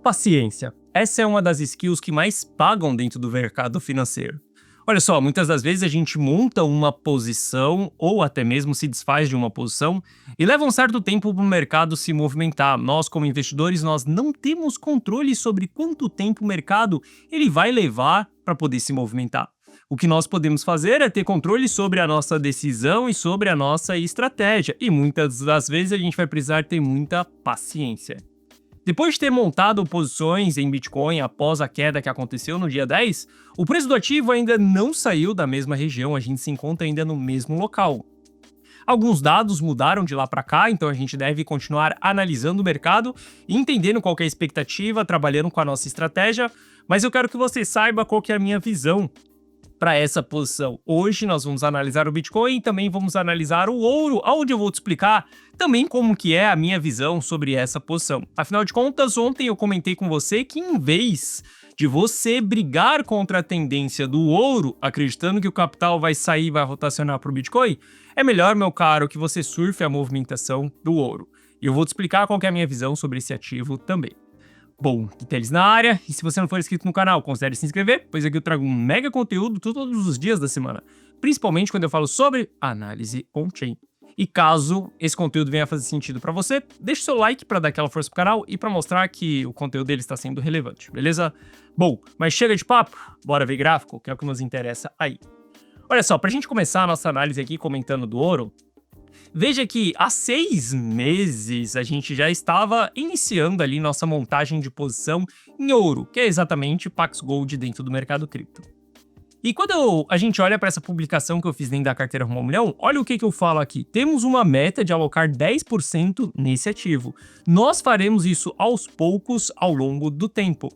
paciência. Essa é uma das skills que mais pagam dentro do mercado financeiro. Olha só, muitas das vezes a gente monta uma posição ou até mesmo se desfaz de uma posição e leva um certo tempo para o mercado se movimentar. Nós, como investidores, nós não temos controle sobre quanto tempo o mercado ele vai levar para poder se movimentar. O que nós podemos fazer é ter controle sobre a nossa decisão e sobre a nossa estratégia. E muitas das vezes a gente vai precisar ter muita paciência. Depois de ter montado posições em Bitcoin após a queda que aconteceu no dia 10, o preço do ativo ainda não saiu da mesma região, a gente se encontra ainda no mesmo local. Alguns dados mudaram de lá para cá, então a gente deve continuar analisando o mercado e entendendo qual que é a expectativa, trabalhando com a nossa estratégia, mas eu quero que você saiba qual que é a minha visão para essa posição. Hoje nós vamos analisar o Bitcoin e também vamos analisar o ouro, onde eu vou te explicar também como que é a minha visão sobre essa posição. Afinal de contas, ontem eu comentei com você que em vez de você brigar contra a tendência do ouro, acreditando que o capital vai sair e vai rotacionar para o Bitcoin, é melhor, meu caro, que você surfe a movimentação do ouro. E eu vou te explicar qual que é a minha visão sobre esse ativo também. Bom, Teles na área, e se você não for inscrito no canal, considere se inscrever, pois aqui eu trago um mega conteúdo todos os dias da semana, principalmente quando eu falo sobre análise on-chain. E caso esse conteúdo venha fazer sentido para você, deixe seu like para dar aquela força pro canal e para mostrar que o conteúdo dele está sendo relevante, beleza? Bom, mas chega de papo, bora ver gráfico, que é o que nos interessa aí. Olha só, pra gente começar a nossa análise aqui comentando do ouro, veja que há 6 meses a gente já estava iniciando ali nossa montagem de posição em ouro, que é exatamente Pax Gold dentro do mercado cripto. E quando a gente olha para essa publicação que eu fiz dentro da carteira Rumo ao Milhão, olha o que eu falo aqui. Temos uma meta de alocar 10% nesse ativo. Nós faremos isso aos poucos ao longo do tempo.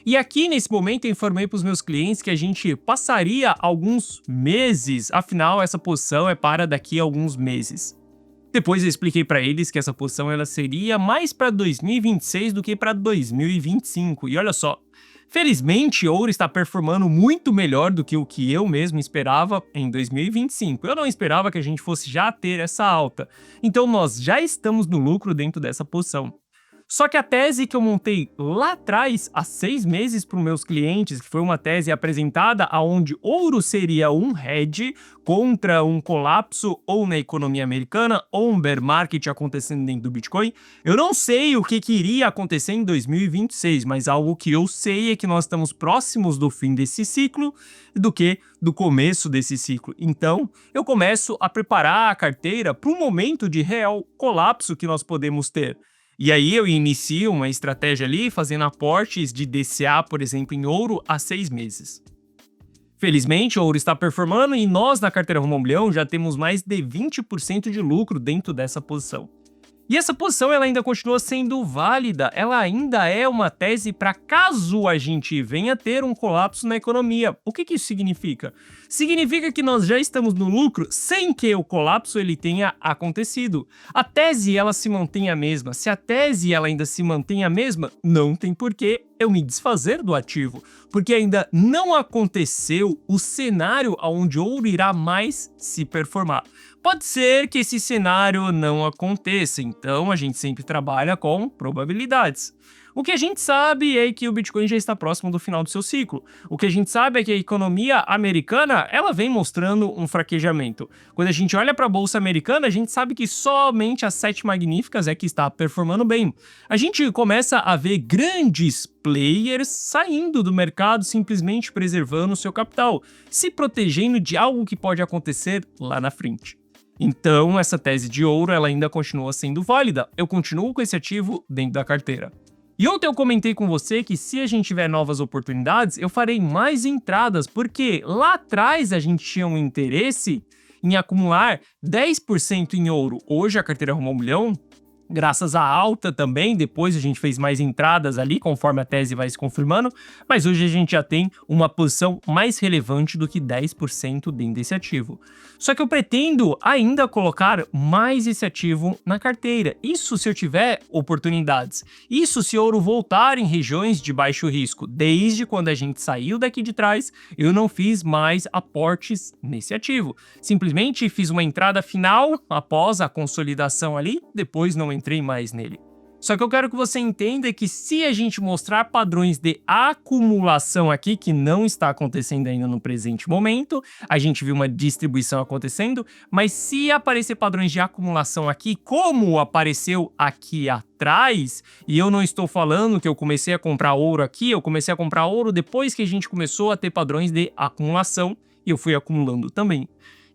E aqui, nesse momento, eu informei para os meus clientes que a gente passaria alguns meses, afinal, essa posição é para daqui a alguns meses. Depois eu expliquei para eles que essa posição ela seria mais para 2026 do que para 2025. E olha só, felizmente ouro está performando muito melhor do que o que eu mesmo esperava em 2025. Eu não esperava que a gente fosse já ter essa alta. Então nós já estamos no lucro dentro dessa posição. Só que a tese que eu montei lá atrás, há 6 meses para os meus clientes, que foi uma tese apresentada onde ouro seria um hedge contra um colapso ou na economia americana ou um bear market acontecendo dentro do Bitcoin, eu não sei o que iria acontecer em 2026, mas algo que eu sei é que nós estamos próximos do fim desse ciclo do que do começo desse ciclo. Então, eu começo a preparar a carteira para um momento de real colapso que nós podemos ter. E aí eu inicio uma estratégia ali fazendo aportes de DCA, por exemplo, em ouro há 6 meses. Felizmente, o ouro está performando e nós na carteira Rumo ao Milhão já temos mais de 20% de lucro dentro dessa posição. E essa posição ela ainda continua sendo válida, ela ainda é uma tese para caso a gente venha ter um colapso na economia. O que isso significa? Significa que nós já estamos no lucro sem que o colapso ele tenha acontecido. A tese ela se mantém a mesma. Se a tese ela ainda se mantém a mesma, não tem porquê eu me desfazer do ativo, porque ainda não aconteceu o cenário onde ouro irá mais se performar. Pode ser que esse cenário não aconteça, então a gente sempre trabalha com probabilidades. O que a gente sabe é que o Bitcoin já está próximo do final do seu ciclo. O que a gente sabe é que a economia americana, ela vem mostrando um fraquejamento. Quando a gente olha para a bolsa americana, a gente sabe que somente as 7 magníficas é que está performando bem. A gente começa a ver grandes players saindo do mercado, simplesmente preservando o seu capital, se protegendo de algo que pode acontecer lá na frente. Então, essa tese de ouro ela ainda continua sendo válida. Eu continuo com esse ativo dentro da carteira. E ontem eu comentei com você que se a gente tiver novas oportunidades, eu farei mais entradas, porque lá atrás a gente tinha um interesse em acumular 10% em ouro. Hoje a carteira Rumo ao Milhão, graças à alta também, depois a gente fez mais entradas ali, conforme a tese vai se confirmando, mas hoje a gente já tem uma posição mais relevante do que 10% dentro desse ativo. Só que eu pretendo ainda colocar mais esse ativo na carteira, isso se eu tiver oportunidades, isso se ouro voltar em regiões de baixo risco. Desde quando a gente saiu daqui de trás, eu não fiz mais aportes nesse ativo, simplesmente fiz uma entrada final após a consolidação ali, depois não entrei mais nele. Só que eu quero que você entenda que se a gente mostrar padrões de acumulação aqui, que não está acontecendo ainda no presente momento, a gente viu uma distribuição acontecendo, mas se aparecer padrões de acumulação aqui, como apareceu aqui atrás, e eu não estou falando que eu comecei a comprar ouro aqui, eu comecei a comprar ouro depois que a gente começou a ter padrões de acumulação, e eu fui acumulando também.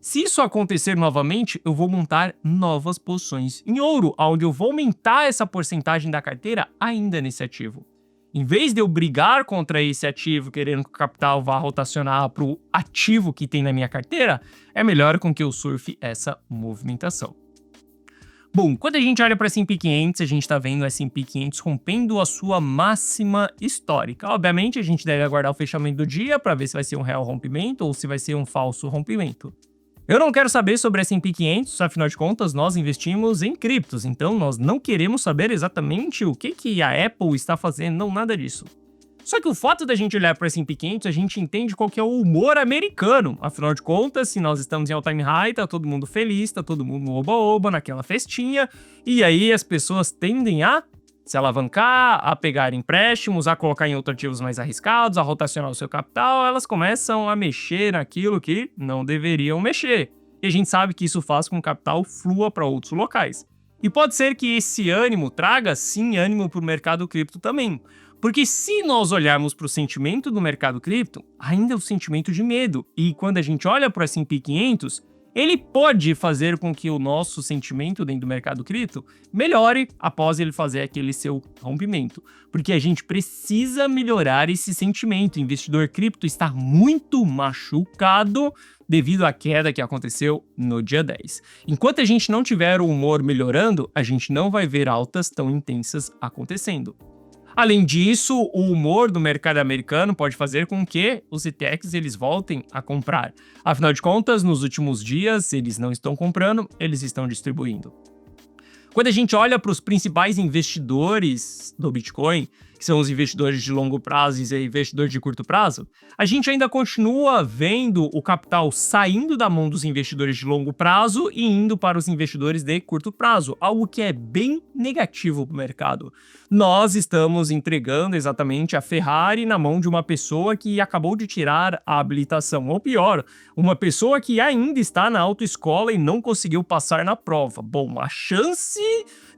Se isso acontecer novamente, eu vou montar novas posições em ouro, onde eu vou aumentar essa porcentagem da carteira ainda nesse ativo. Em vez de eu brigar contra esse ativo, querendo que o capital vá rotacionar para o ativo que tem na minha carteira, é melhor com que eu surfe essa movimentação. Bom, quando a gente olha para S&P 500, a gente está vendo o S&P 500 rompendo a sua máxima histórica. Obviamente, a gente deve aguardar o fechamento do dia para ver se vai ser um real rompimento ou se vai ser um falso rompimento. Eu não quero saber sobre S&P 500, afinal de contas, nós investimos em criptos, então nós não queremos saber exatamente o que a Apple está fazendo, não, nada disso. Só que o fato da gente olhar para o S&P 500, a gente entende qual que é o humor americano. Afinal de contas, se nós estamos em all-time high, tá todo mundo feliz, tá todo mundo no oba-oba, naquela festinha, e aí as pessoas tendem a se alavancar, a pegar empréstimos, a colocar em outros ativos mais arriscados, a rotacionar o seu capital, elas começam a mexer naquilo que não deveriam mexer. E a gente sabe que isso faz com que o capital flua para outros locais. E pode ser que esse ânimo traga, sim, ânimo para o mercado cripto também. Porque se nós olharmos para o sentimento do mercado cripto, ainda é o sentimento de medo. E quando a gente olha para o S&P 500, ele pode fazer com que o nosso sentimento dentro do mercado cripto melhore após ele fazer aquele seu rompimento. Porque a gente precisa melhorar esse sentimento. O investidor cripto está muito machucado devido à queda que aconteceu no dia 10. Enquanto a gente não tiver o humor melhorando, a gente não vai ver altas tão intensas acontecendo. Além disso, o humor do mercado americano pode fazer com que os ETFs eles voltem a comprar. Afinal de contas, nos últimos dias, eles não estão comprando, eles estão distribuindo. Quando a gente olha para os principais investidores do Bitcoin, que são os investidores de longo prazo e investidores de curto prazo, a gente ainda continua vendo o capital saindo da mão dos investidores de longo prazo e indo para os investidores de curto prazo, algo que é bem negativo para o mercado. Nós estamos entregando exatamente a Ferrari na mão de uma pessoa que acabou de tirar a habilitação, ou pior, uma pessoa que ainda está na autoescola e não conseguiu passar na prova. Bom, a chance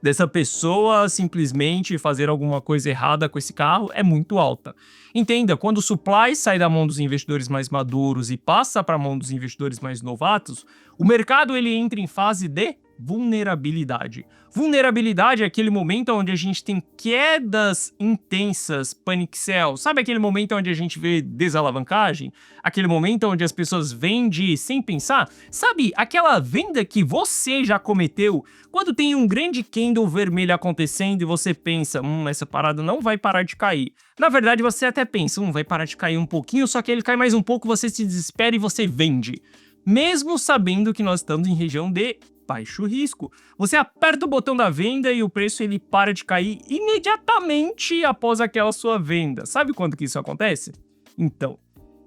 dessa pessoa simplesmente fazer alguma coisa errada com esse carro é muito alta. Entenda, quando o supply sai da mão dos investidores mais maduros e passa para a mão dos investidores mais novatos, o mercado ele entra em fase de vulnerabilidade. Vulnerabilidade é aquele momento onde a gente tem quedas intensas, panic sell. Sabe aquele momento onde a gente vê desalavancagem? Aquele momento onde as pessoas vendem sem pensar? Sabe aquela venda que você já cometeu quando tem um grande candle vermelho acontecendo e você pensa, essa parada não vai parar de cair. Na verdade, você até pensa, vai parar de cair um pouquinho, só que ele cai mais um pouco, você se desespera e você vende. Mesmo sabendo que nós estamos em região de baixo risco. Você aperta o botão da venda e o preço ele para de cair imediatamente após aquela sua venda. Sabe quando que isso acontece? Então,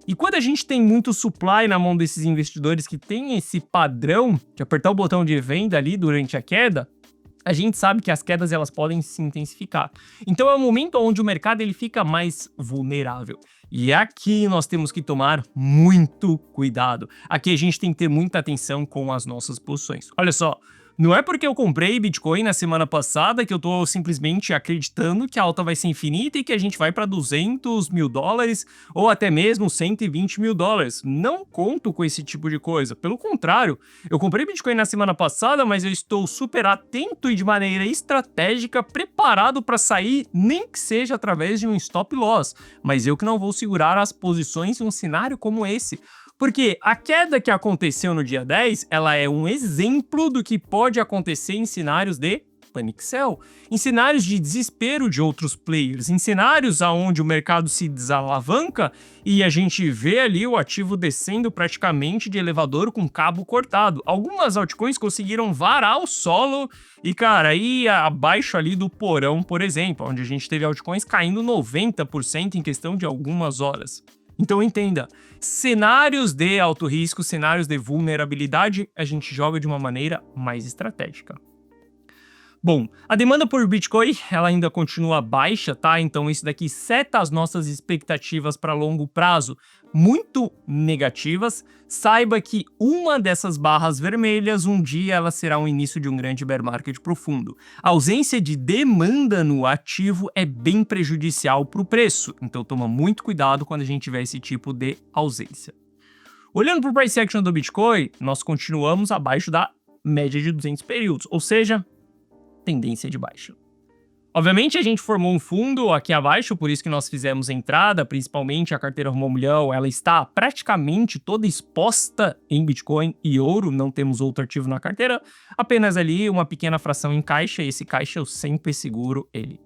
e quando a gente tem muito supply na mão desses investidores que tem esse padrão de apertar o botão de venda ali durante a queda, a gente sabe que as quedas elas podem se intensificar. Então é um momento onde o mercado ele fica mais vulnerável. E aqui nós temos que tomar muito cuidado. Aqui a gente tem que ter muita atenção com as nossas posições. Olha só, não é porque eu comprei Bitcoin na semana passada que eu tô simplesmente acreditando que a alta vai ser infinita e que a gente vai para 200 mil dólares ou até mesmo 120 mil dólares. Não conto com esse tipo de coisa. Pelo contrário, eu comprei Bitcoin na semana passada, mas eu estou super atento e de maneira estratégica preparado para sair, nem que seja através de um stop loss. Mas eu que não vou segurar as posições em um cenário como esse. Porque a queda que aconteceu no dia 10, ela é um exemplo do que pode acontecer em cenários de panic sell, em cenários de desespero de outros players, em cenários onde o mercado se desalavanca e a gente vê ali o ativo descendo praticamente de elevador com cabo cortado. Algumas altcoins conseguiram varar o solo e, cara, ir abaixo ali do porão, por exemplo, onde a gente teve altcoins caindo 90% em questão de algumas horas. Então entenda, cenários de alto risco, cenários de vulnerabilidade, a gente joga de uma maneira mais estratégica. Bom, a demanda por Bitcoin, ela ainda continua baixa, tá? Então isso daqui seta as nossas expectativas para longo prazo muito negativas. Saiba que uma dessas barras vermelhas, um dia ela será o início de um grande bear market profundo. A ausência de demanda no ativo é bem prejudicial para o preço, então toma muito cuidado quando a gente tiver esse tipo de ausência. Olhando para o price action do Bitcoin, nós continuamos abaixo da média de 200 períodos, ou seja, tendência de baixa. Obviamente a gente formou um fundo aqui abaixo, por isso que nós fizemos entrada, principalmente a carteira Rumo ao Milhão, ela está praticamente toda exposta em Bitcoin e ouro, não temos outro ativo na carteira, apenas ali uma pequena fração em caixa, e esse caixa eu sempre seguro ele.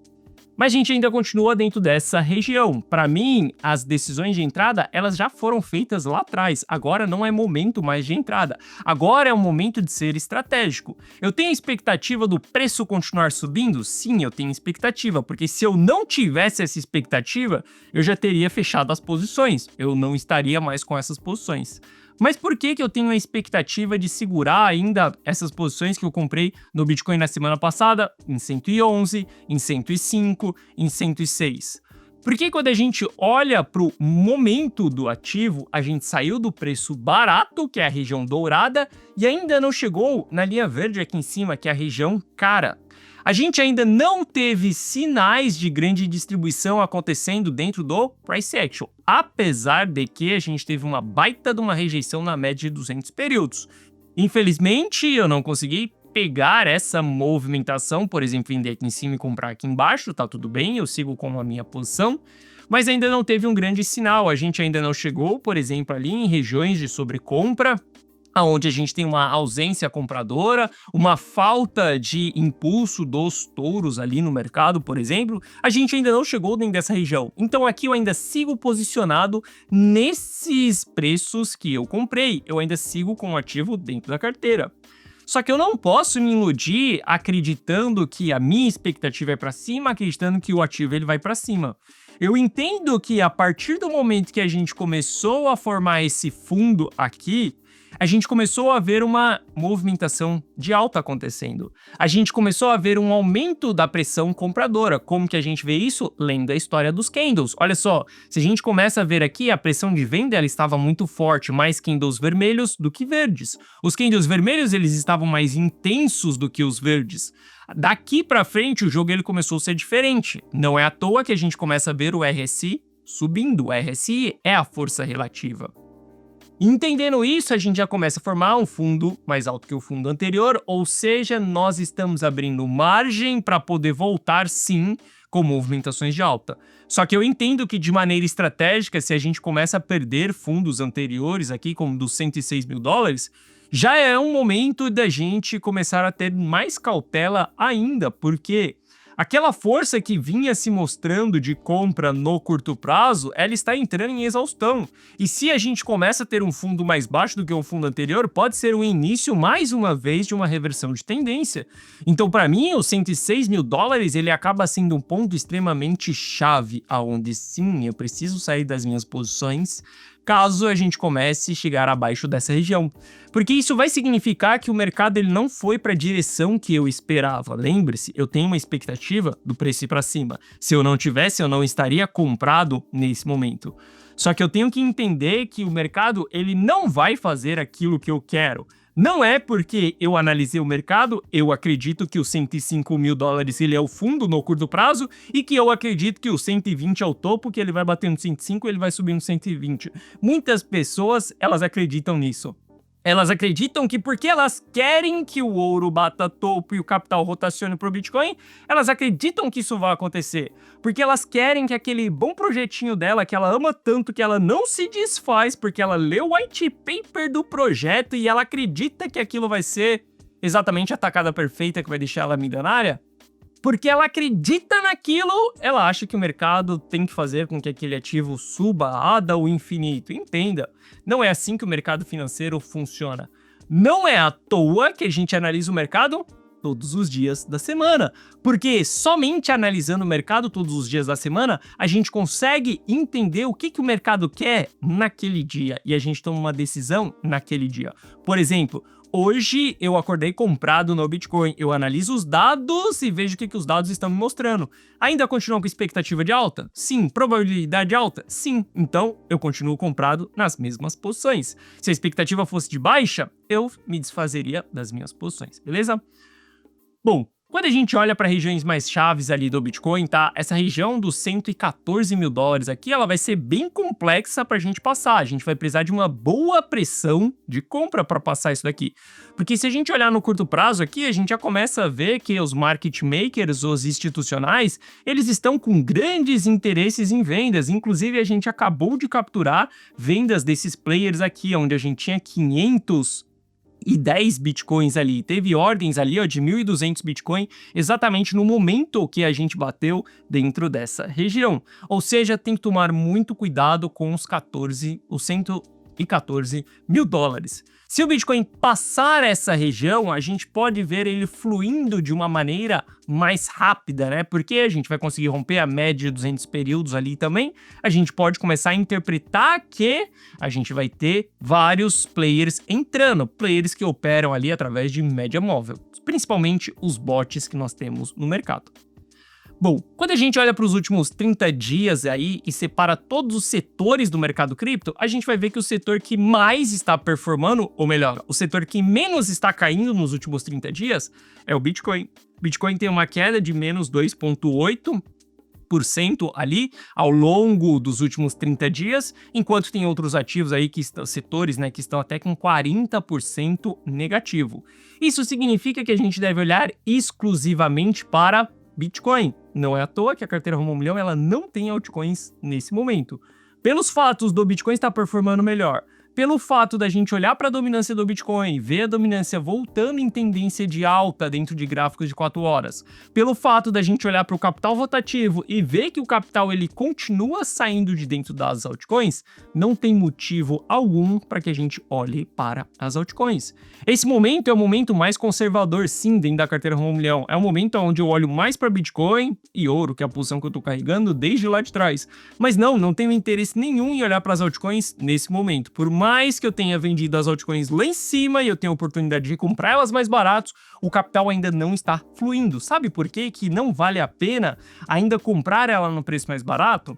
Mas a gente ainda continua dentro dessa região. Para mim, as decisões de entrada, elas já foram feitas lá atrás. Agora não é momento mais de entrada. Agora é o momento de ser estratégico. Eu tenho expectativa do preço continuar subindo? Sim, eu tenho expectativa, porque se eu não tivesse essa expectativa, eu já teria fechado as posições. Eu não estaria mais com essas posições. Mas por que eu tenho a expectativa de segurar ainda essas posições que eu comprei no Bitcoin na semana passada, em 111, em 105, em 106? Porque quando a gente olha para o momento do ativo, a gente saiu do preço barato, que é a região dourada, e ainda não chegou na linha verde aqui em cima, que é a região cara. A gente ainda não teve sinais de grande distribuição acontecendo dentro do price action, apesar de que a gente teve uma baita de uma rejeição na média de 200 períodos. Infelizmente, eu não consegui pegar essa movimentação, por exemplo, vender aqui em cima e comprar aqui embaixo, tá tudo bem, eu sigo com a minha posição, mas ainda não teve um grande sinal, a gente ainda não chegou, por exemplo, ali em regiões de sobrecompra, onde a gente tem uma ausência compradora, uma falta de impulso dos touros ali no mercado, por exemplo, a gente ainda não chegou dentro dessa região. Então aqui eu ainda sigo posicionado nesses preços que eu comprei, eu ainda sigo com o ativo dentro da carteira. Só que eu não posso me iludir acreditando que a minha expectativa é para cima, acreditando que o ativo ele vai para cima. Eu entendo que a partir do momento que a gente começou a formar esse fundo aqui, a gente começou a ver uma movimentação de alta acontecendo. A gente começou a ver um aumento da pressão compradora. Como que a gente vê isso? Lendo a história dos candles. Olha só, se a gente começa a ver aqui, a pressão de venda ela estava muito forte, mais candles vermelhos do que verdes. Os candles vermelhos eles estavam mais intensos do que os verdes. Daqui para frente o jogo ele começou a ser diferente. Não é à toa que a gente começa a ver o RSI subindo. O RSI é a força relativa. Entendendo isso, a gente já começa a formar um fundo mais alto que o fundo anterior, ou seja, nós estamos abrindo margem para poder voltar sim com movimentações de alta. Só que eu entendo que de maneira estratégica, se a gente começa a perder fundos anteriores aqui, como dos 106 mil dólares, já é um momento da gente começar a ter mais cautela ainda, porque aquela força que vinha se mostrando de compra no curto prazo, ela está entrando em exaustão. E se a gente começa a ter um fundo mais baixo do que o fundo anterior, pode ser o início, mais uma vez, de uma reversão de tendência. Então, para mim, os 106 mil dólares, ele acaba sendo um ponto extremamente chave, aonde sim, eu preciso sair das minhas posições, caso a gente comece a chegar abaixo dessa região. Porque isso vai significar que o mercado ele não foi para a direção que eu esperava. Lembre-se, eu tenho uma expectativa do preço ir para cima. Se eu não tivesse, eu não estaria comprado nesse momento. Só que eu tenho que entender que o mercado ele não vai fazer aquilo que eu quero. Não é porque eu analisei o mercado, eu acredito que os 105 mil dólares ele é o fundo no curto prazo e que eu acredito que o 120 é o topo, que ele vai bater no 105 e ele vai subir no 120. Muitas pessoas, elas acreditam nisso. Elas acreditam que porque elas querem que o ouro bata topo e o capital rotacione para o Bitcoin, elas acreditam que isso vai acontecer. Porque elas querem que aquele bom projetinho dela, que ela ama tanto, que ela não se desfaz, porque ela leu o white paper do projeto e ela acredita que aquilo vai ser exatamente a tacada perfeita que vai deixar ela milionária, porque ela acredita naquilo, ela acha que o mercado tem que fazer com que aquele ativo suba ao infinito. Entenda, não é assim que o mercado financeiro funciona. Não é à toa que a gente analisa o mercado todos os dias da semana, porque somente analisando o mercado todos os dias da semana, a gente consegue entender o que o mercado quer naquele dia e a gente toma uma decisão naquele dia. Por exemplo, hoje eu acordei comprado no Bitcoin. Eu analiso os dados e vejo o que os dados estão me mostrando. Ainda continuo com expectativa de alta? Sim. Probabilidade alta? Sim. Então, eu continuo comprado nas mesmas posições. Se a expectativa fosse de baixa, eu me desfazeria das minhas posições, beleza? Bom, quando a gente olha para regiões mais chaves ali do Bitcoin, tá? Essa região dos 114 mil dólares aqui, ela vai ser bem complexa para a gente passar. A gente vai precisar de uma boa pressão de compra para passar isso daqui. Porque se a gente olhar no curto prazo aqui, a gente já começa a ver que os market makers, os institucionais, eles estão com grandes interesses em vendas. Inclusive, a gente acabou de capturar vendas desses players aqui, onde a gente tinha 510 bitcoins ali, teve ordens ali ó, de 1.200 bitcoin exatamente no momento que a gente bateu dentro dessa região. Ou seja, tem que tomar muito cuidado com os 114 mil dólares. Se o Bitcoin passar essa região, a gente pode ver ele fluindo de uma maneira mais rápida, né? Porque a gente vai conseguir romper a média de 200 períodos ali também. A gente pode começar a interpretar que a gente vai ter vários players entrando, players que operam ali através de média móvel, principalmente os bots que nós temos no mercado. Bom, quando a gente olha para os últimos 30 dias aí e separa todos os setores do mercado cripto, a gente vai ver que o setor que mais está performando, ou melhor, o setor que menos está caindo nos últimos 30 dias é o Bitcoin. Bitcoin tem uma queda de menos 2,8% ali ao longo dos últimos 30 dias, enquanto tem outros ativos aí que estão, setores, né, que estão até com 40% negativo. Isso significa que a gente deve olhar exclusivamente para Bitcoin. Não é à toa que a carteira Rumo ao Milhão ela não tem altcoins nesse momento. Pelos fatos do Bitcoin estar performando melhor, pelo fato da gente olhar para a dominância do Bitcoin, ver a dominância voltando em tendência de alta dentro de gráficos de 4 horas, pelo fato da gente olhar para o capital rotativo e ver que o capital ele continua saindo de dentro das altcoins, não tem motivo algum para que a gente olhe para as altcoins. Esse momento é o momento mais conservador, sim, dentro da carteira Rumo ao Milhão. É o momento onde eu olho mais para Bitcoin e ouro, que é a posição que eu estou carregando desde lá de trás. Mas não tenho interesse nenhum em olhar para as altcoins nesse momento. Por mais que eu tenha vendido as altcoins lá em cima e eu tenha a oportunidade de comprar elas mais baratos, o capital ainda não está fluindo. Sabe por quê? Que não vale a pena ainda comprar ela no preço mais barato?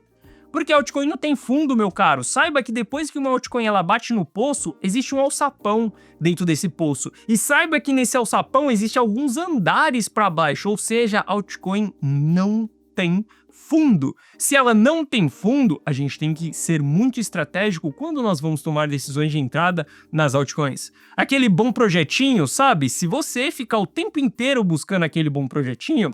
Porque a altcoin não tem fundo, meu caro. Saiba que depois que uma altcoin ela bate no poço, existe um alçapão dentro desse poço. E saiba que nesse alçapão existe alguns andares para baixo, ou seja, a altcoin não tem fundo. Se ela não tem fundo, a gente tem que ser muito estratégico quando nós vamos tomar decisões de entrada nas altcoins. Aquele bom projetinho, sabe? Se você ficar o tempo inteiro buscando aquele bom projetinho,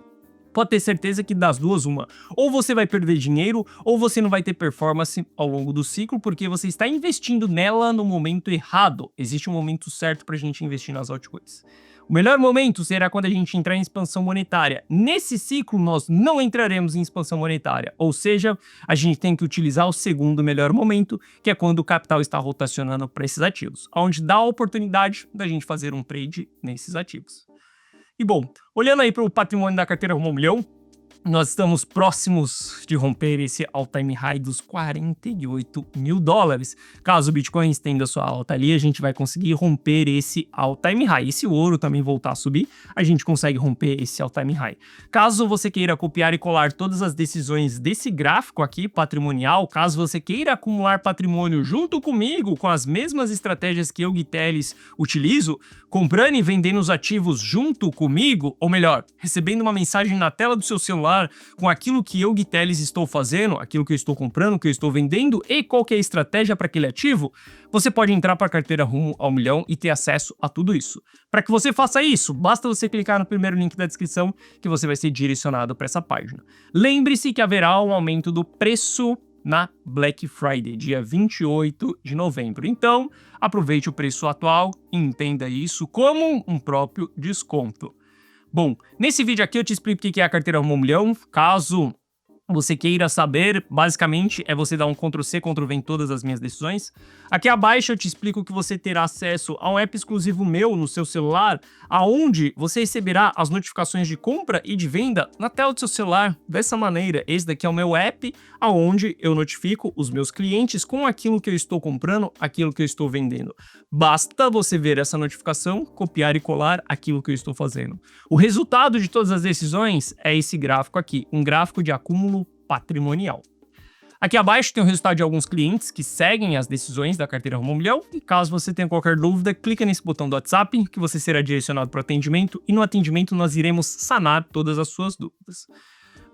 pode ter certeza que das duas uma. Ou você vai perder dinheiro, ou você não vai ter performance ao longo do ciclo, porque você está investindo nela no momento errado. Existe um momento certo para a gente investir nas altcoins. O melhor momento será quando a gente entrar em expansão monetária. Nesse ciclo, nós não entraremos em expansão monetária. Ou seja, a gente tem que utilizar o segundo melhor momento, que é quando o capital está rotacionando para esses ativos, onde dá a oportunidade da gente fazer um trade nesses ativos. E bom, olhando aí para o patrimônio da carteira Rumo ao Milhão, nós estamos próximos de romper esse all-time high dos 48 mil dólares. Caso o Bitcoin estenda sua alta ali, a gente vai conseguir romper esse all-time high. E se o ouro também voltar a subir, a gente consegue romper esse all-time high. Caso você queira copiar e colar todas as decisões desse gráfico aqui, patrimonial, caso você queira acumular patrimônio junto comigo, com as mesmas estratégias que eu, Gui Teles, utilizo, comprando e vendendo os ativos junto comigo, ou melhor, recebendo uma mensagem na tela do seu celular com aquilo que eu, Gui Teles, estou fazendo, aquilo que eu estou comprando, que eu estou vendendo e qual que é a estratégia para aquele ativo, você pode entrar para a carteira Rumo ao Milhão e ter acesso a tudo isso. Para que você faça isso, basta você clicar no primeiro link da descrição que você vai ser direcionado para essa página. Lembre-se que haverá um aumento do preço na Black Friday, dia 28 de novembro. Então, aproveite o preço atual e entenda isso como um próprio desconto. Bom, nesse vídeo aqui eu te explico o que é a carteira Rumo ao Milhão. Caso você queira saber, basicamente é você dar um Ctrl+C, Ctrl+V em todas as minhas decisões. Aqui abaixo eu te explico que você terá acesso a um app exclusivo meu no seu celular, aonde você receberá as notificações de compra e de venda na tela do seu celular. Dessa maneira, esse daqui é o meu app, aonde eu notifico os meus clientes com aquilo que eu estou comprando, aquilo que eu estou vendendo. Basta você ver essa notificação, copiar e colar aquilo que eu estou fazendo. O resultado de todas as decisões é esse gráfico aqui, um gráfico de acúmulo patrimonial. Aqui abaixo tem o resultado de alguns clientes que seguem as decisões da carteira Rumo ao Milhão. E caso você tenha qualquer dúvida, clica nesse botão do WhatsApp que você será direcionado para o atendimento e no atendimento nós iremos sanar todas as suas dúvidas.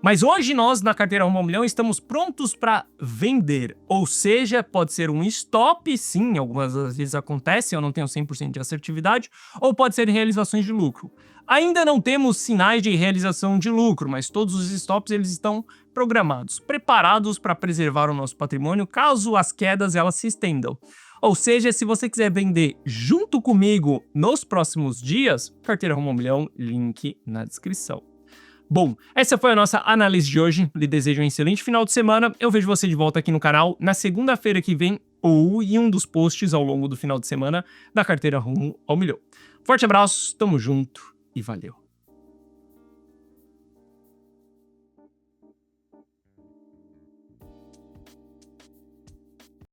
Mas hoje nós, na carteira Rumo ao Milhão, estamos prontos para vender. Ou seja, pode ser um stop, sim, algumas vezes acontece, eu não tenho 100% de assertividade, ou pode ser realizações de lucro. Ainda não temos sinais de realização de lucro, mas todos os stops eles estão programados, preparados para preservar o nosso patrimônio caso as quedas elas se estendam. Ou seja, se você quiser vender junto comigo nos próximos dias, carteira Rumo ao Milhão, link na descrição. Bom, essa foi a nossa análise de hoje. Lhe desejo um excelente final de semana. Eu vejo você de volta aqui no canal na segunda-feira que vem ou em um dos posts ao longo do final de semana da carteira Rumo ao Milhão. Forte abraço, tamo junto e valeu!